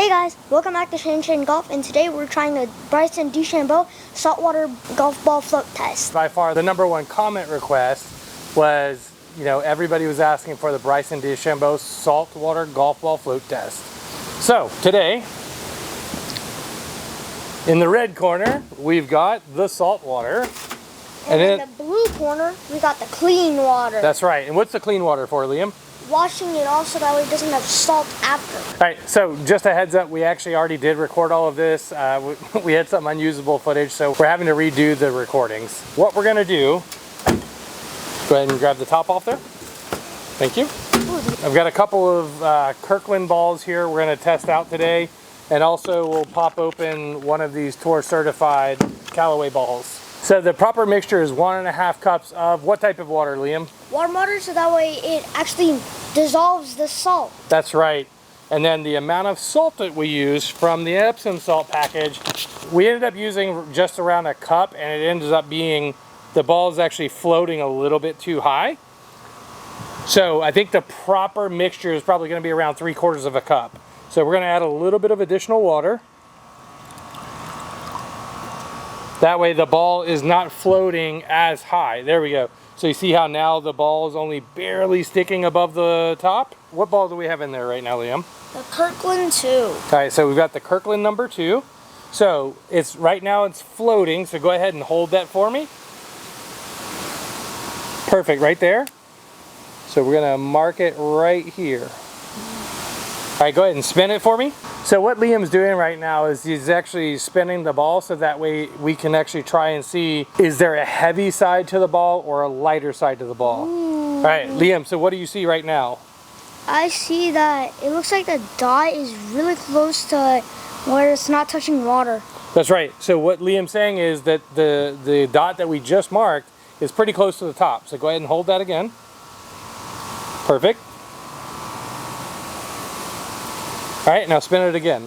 Hey guys, welcome back to Shane Golf, and today we're trying the Bryson DeChambeau saltwater golf ball float test. By far the #1 comment request was, everybody was asking for the Bryson DeChambeau saltwater golf ball float test. So today, in the red corner, we've got the salt water. And in the blue corner, we got the clean water. That's right. And what's the clean water for, Liam? Washing it off so that way it doesn't have salt after. All right, so just a heads up, we actually already did record all of this. We had some unusable footage, so we're having to redo the recordings. What we're gonna do, go ahead and grab the top off there. Thank you. I've got a couple of Kirkland balls here we're gonna test out today. And also we'll pop open one of these tour certified Callaway balls. So the proper mixture is 1.5 cups of what type of water, Liam? Warm water, so that way it actually dissolves the salt. That's right. And then the amount of salt that we use from the Epsom salt package, we ended up using just around a cup, and it ends up being, the ball is actually floating a little bit too high. So I think the proper mixture is probably going to be around 3/4 of a cup. So we're going to add a little bit of additional water. That way the ball is not floating as high. There we go. So you see how now the ball is only barely sticking above the top? What ball do we have in there right now, Liam? The Kirkland 2. All right, so we've got the Kirkland #2. So right now it's floating, so go ahead and hold that for me. Perfect, right there. So we're gonna mark it right here. All right, go ahead and spin it for me. So what Liam's doing right now is he's actually spinning the ball so that way we can actually try and see, is there a heavy side to the ball or a lighter side to the ball? Ooh. All right, Liam, so what do you see right now? I see that it looks like the dot is really close to where it's not touching water. That's right. So what Liam's saying is that the dot that we just marked is pretty close to the top. So go ahead and hold that again. Perfect. All right, now spin it again.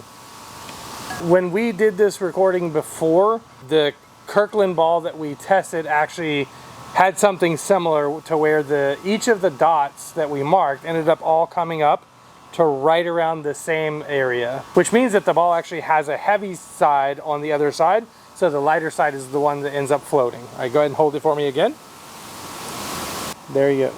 When we did this recording before, the Kirkland ball that we tested actually had something similar to where each of the dots that we marked ended up all coming up to right around the same area, which means that the ball actually has a heavy side on the other side, so the lighter side is the one that ends up floating. All right, go ahead and hold it for me again. There you go.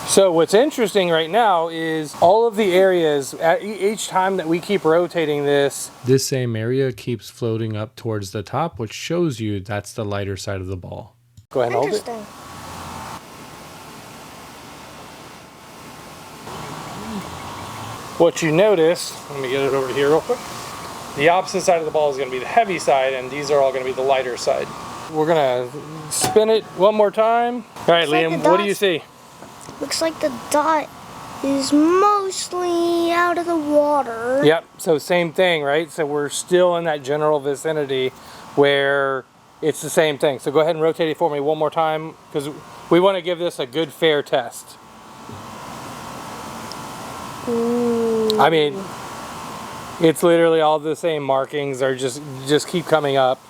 So what's interesting right now is all of the areas, each time that we keep rotating this same area keeps floating up towards the top, which shows you that's the lighter side of the ball. Go ahead and hold it. What you notice, let me get it over here real quick. The opposite side of the ball is going to be the heavy side, and these are all going to be the lighter side. We're going to spin it one more time. All right, Liam, what do you see? Looks like the dot is mostly out of the water. Yep, so same thing, right? So we're still in that general vicinity where it's the same thing. So go ahead and rotate it for me one more time because we want to give this a good fair test. Ooh. I mean, it's literally all the same markings are just keep coming up.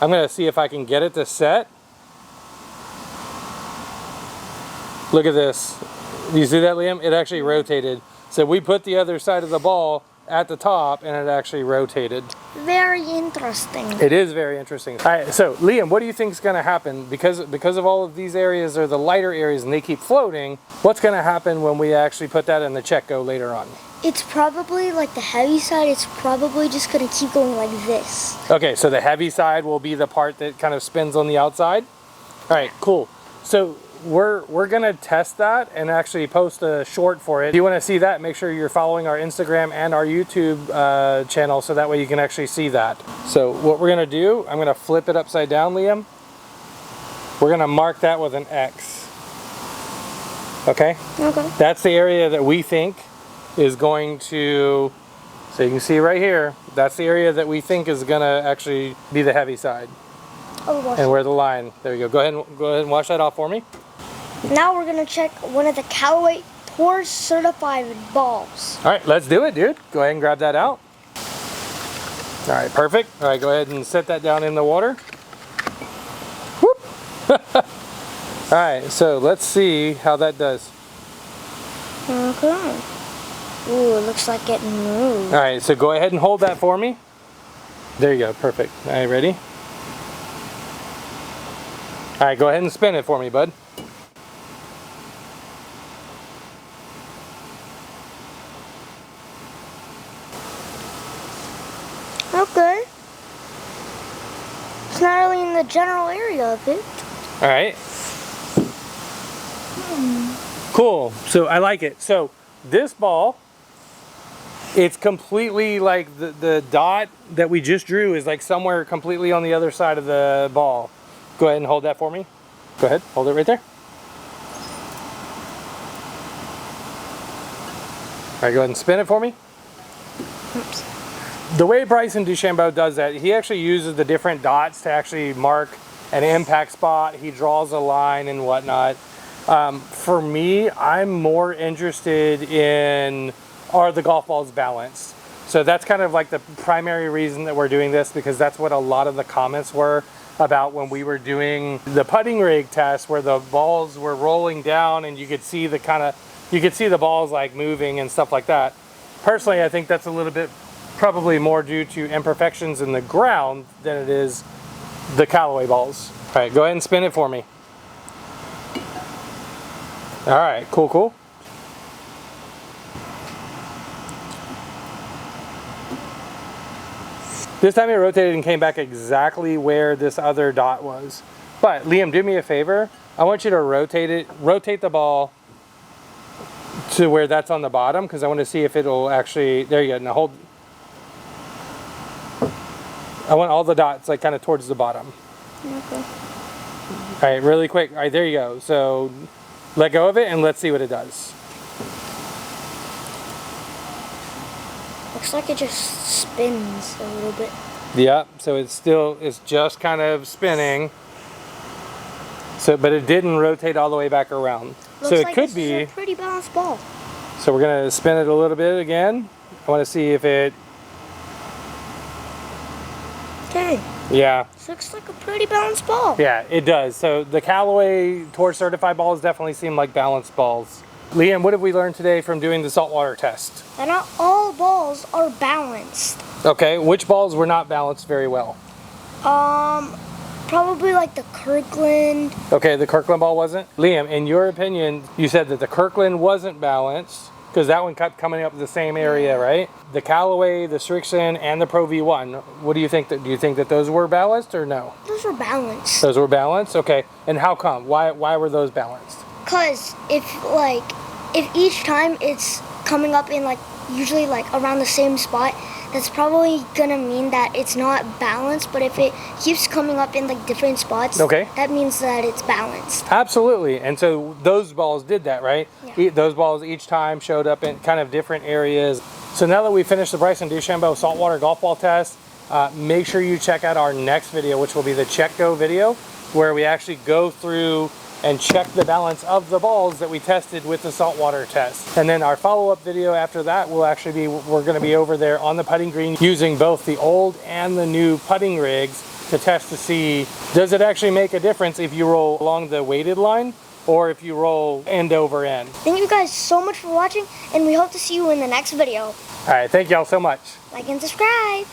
I'm going to see if I can get it to set. Look at this. You see that, Liam? It actually rotated. So we put the other side of the ball at the top and it actually rotated. Very interesting. It is very interesting. All right, so Liam, what do you think is going to happen? Because of all of these areas are the lighter areas and they keep floating, what's going to happen when we actually put that in the check go later on? It's probably like the heavy side, it's probably just going to keep going like this. Okay, so the heavy side will be the part that kind of spins on the outside? All right, cool. So we're gonna test that and actually post a short for it. If you want to see that, make sure you're following our Instagram and our YouTube channel so that way you can actually see that. So what we're gonna do, I'm gonna flip it upside down, Liam. We're gonna mark that with an X. Okay? Okay. That's the area that we think is going to, so you can see right here, that's the area that we think is gonna actually be the heavy side. And where the line, there you go. Go ahead and wash that off for me. Now we're gonna check one of the Callaway Tour certified balls. All right, let's do it, dude. Go ahead and grab that out. All right, perfect. All right, go ahead and set that down in the water. Whoop. All right, so let's see how that does. Okay. Ooh, it looks like it moved. All right, so go ahead and hold that for me. There you go, perfect. All right, ready? All right, go ahead and spin it for me, bud. Okay. It's not really in the general area of it. All right. Cool, so I like it. So this ball, it's completely like the dot that we just drew is like somewhere completely on the other side of the ball. Go ahead and hold that for me. Go ahead, hold it right there. All right, go ahead and spin it for me. Oops. The way Bryson DeChambeau does that, he actually uses the different dots to actually mark an impact spot. He draws a line and whatnot. For me, I'm more interested in, are the golf balls balanced? So that's kind of like the primary reason that we're doing this, because that's what a lot of the comments were about when we were doing the putting rig test, where the balls were rolling down and you could see the balls like moving and stuff like that. Personally, I think that's a little bit probably more due to imperfections in the ground than it is the Callaway balls. All right, go ahead and spin it for me. All right, cool. This time it rotated and came back exactly where this other dot was. But Liam, do me a favor. I want you to rotate the ball to where that's on the bottom, because I want to see if it'll actually, there you go, now hold. I want all the dots like kind of towards the bottom. Okay. All right, really quick. All right, there you go. So let go of it and let's see what it does. Looks like it just spins a little bit. Yeah, so it's just kind of spinning. So, but it didn't rotate all the way back around. Looks so it like could this be is a pretty balanced ball. So we're gonna spin it a little bit again. I want to see if it. Okay. Yeah. This looks like a pretty balanced ball. Yeah, it does. So the Callaway Tour Certified balls definitely seem like balanced balls. Liam, what have we learned today from doing the saltwater test? That not all balls are balanced. Okay, which balls were not balanced very well? Probably like the Kirkland. Okay, the Kirkland ball wasn't? Liam, in your opinion, you said that the Kirkland wasn't balanced, because that one kept coming up the same area, right? The Callaway, the Strixon, and the Pro V1, what do you think? Do you think that those were balanced or no? Those were balanced. Those were balanced? Okay, and how come? Why were those balanced? Because if each time it's coming up in like, usually like around the same spot, that's probably gonna mean that it's not balanced. But if it keeps coming up in like different spots, okay, that means that it's balanced. Absolutely. And so those balls did that, right? Yeah. Those balls each time showed up in kind of different areas. So now that we finished the Bryson DeChambeau saltwater golf ball test, make sure you check out our next video, which will be the Check Go video, where we actually go through and check the balance of the balls that we tested with the saltwater test. And then our follow-up video after that will actually be, we're gonna be over there on the putting green using both the old and the new putting rigs to test to see, does it actually make a difference if you roll along the weighted line or if you roll end over end. Thank you guys so much for watching, and we hope to see you in the next video. All right, thank y'all so much. Like and subscribe.